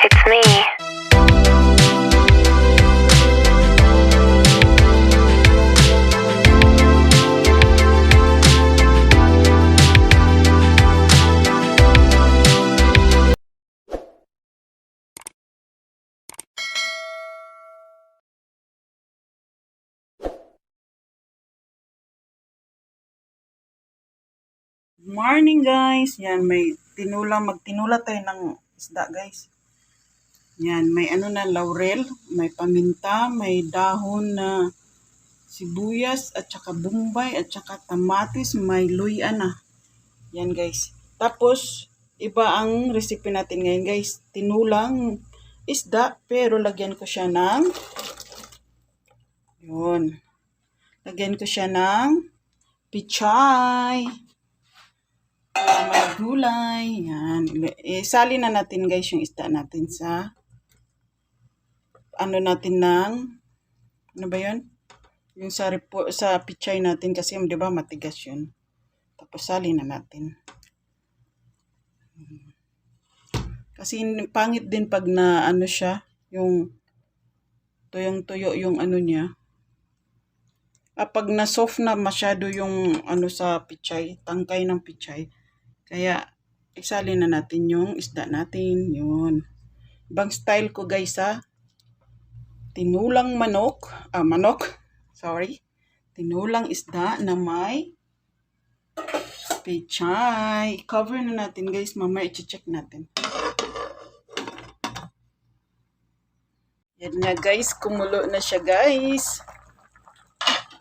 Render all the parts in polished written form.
It's me. Morning guys. Yan, may magtinula tayo ng isda guys. Yan, may ano na laurel, may paminta, may dahon na sibuyas at saka bumbay at saka kamatis, may luya na. Yan guys. Tapos iba ang recipe natin ngayon guys. Tinulang isda pero lagyan ko siya ng yun. Lagyan ko siya ng pichay. May gulay. Yan. Isali na natin guys yung isda natin sa ano natin ng ano ba yun? Yung sa pichay natin kasi 'di ba matigas yun. Tapos sali na natin. Kasi pangit din pag na ano siya, yung tuyong-tuyo yung ano niya. Pag na soft na masyado yung ano sa pichay, tangkay ng pichay. Kaya isali na natin yung isda natin. Yun. Ibang style ko guys tinulang manok. Sorry. Tinulang isda na may pichay. Cover na natin guys. Mamaya i-check natin. Yan na guys. Kumulo na siya guys.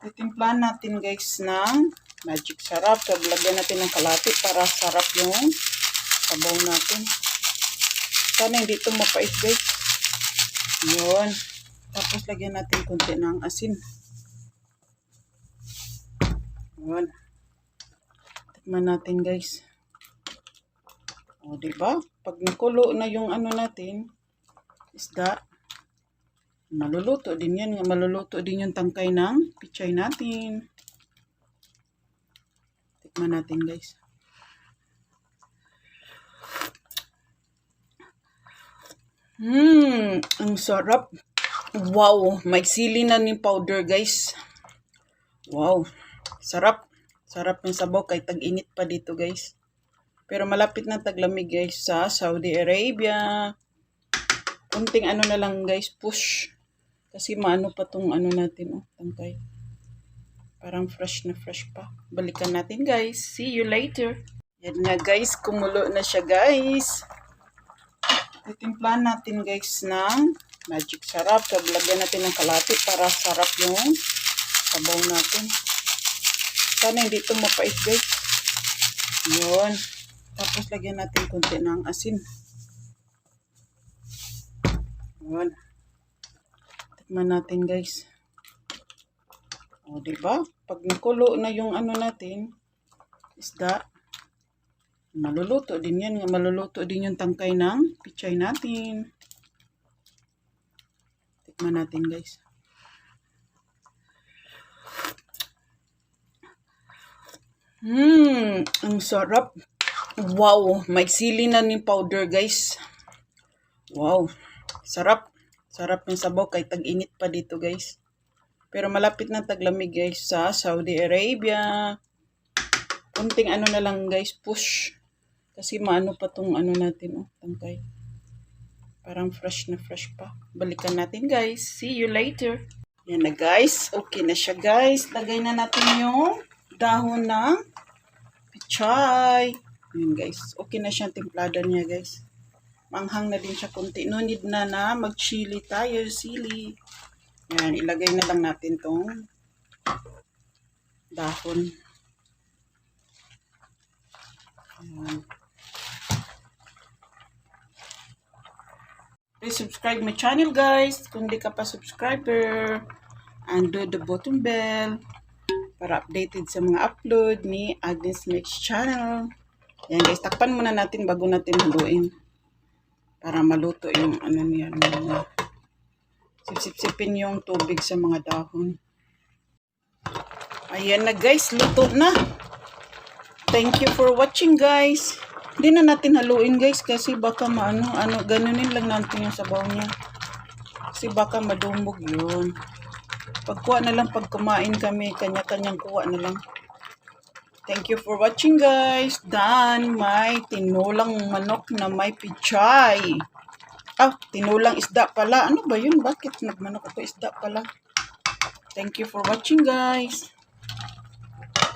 Titimplahan natin guys ng magic sarap. Lagyan natin ng kalahati para sarap yung sabaw natin. Sana hindi ito mapait guys. Yun. Tapos lagyan natin konti ng asin. Yun. Tikman natin guys. O diba? Pag nakulo na yung ano natin, isda, maluluto din yan. Maluluto din yung tangkay ng pichay natin. Tikman natin guys. Ang sarap. Wow, may sili na ni powder guys. Wow, sarap. Sarap ng sabaw kay tag-init pa dito guys. Pero malapit na taglamig guys sa Saudi Arabia. Kunting ano na lang guys, push. Kasi maano pa tong ano natin, tangkay. Parang fresh na fresh pa. Balikan natin guys. See you later. Yan na guys, kumulo na siya guys. Titimplahan natin guys ng magic sarap. Lagyan natin ng kalahati para sarap yung sabaw natin. Sana hindi ito mapait guys. Yun. Tapos lagyan natin konti ng asin. Yun. Tikman natin guys. O diba? Pag nakulo na yung ano natin, isda, maluluto din yan. Maluluto din yung tangkay ng pichay natin. Tikman natin guys. Ang sarap. Wow, may sili na ni powder guys. Wow, sarap. Sarap ng sabaw kay tag-init pa dito guys. Pero malapit na taglamig guys sa Saudi Arabia. Kunting ano na lang guys, push. Kasi maano pa tong ano natin, tangkay. Parang fresh na fresh pa. Balikan natin guys. See you later. Yan na guys. Okay na siya guys. Lagay na natin yung dahon ng pichay. Yan guys. Okay na siyang timplada niya guys. Manghang na din siya kunti. No need na mag-chili tayo. Sili. Yan. Ilagay na lang natin tong dahon. Yan. Please subscribe my channel guys. Kung di ka pa subscriber. And do the button bell. Para updated sa mga upload ni Agnes Mix Channel. Yan guys. Takpan muna natin bago natin haluin. Para maluto yung ano niya. Sip-sipin yung tubig sa mga dahon. Ayan na guys. Luto na. Thank you for watching guys. Hindi na natin haluin guys kasi baka ganunin lang natin yung sabaw niya. Kasi baka madumbog yun. Pagkuha na lang pag kumain kami, kanya-kanyang kuha na lang. Thank you for watching guys. Done. May tinulang manok na may pichay. Tinulang isda pala. Ano ba yun? Bakit nagmanok ako isda pala? Thank you for watching guys.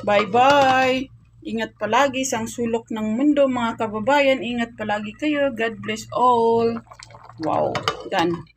Bye-bye. Ingat palagi sa sulok ng mundo mga kababayan. Ingat palagi kayo. God bless all. Wow. Done.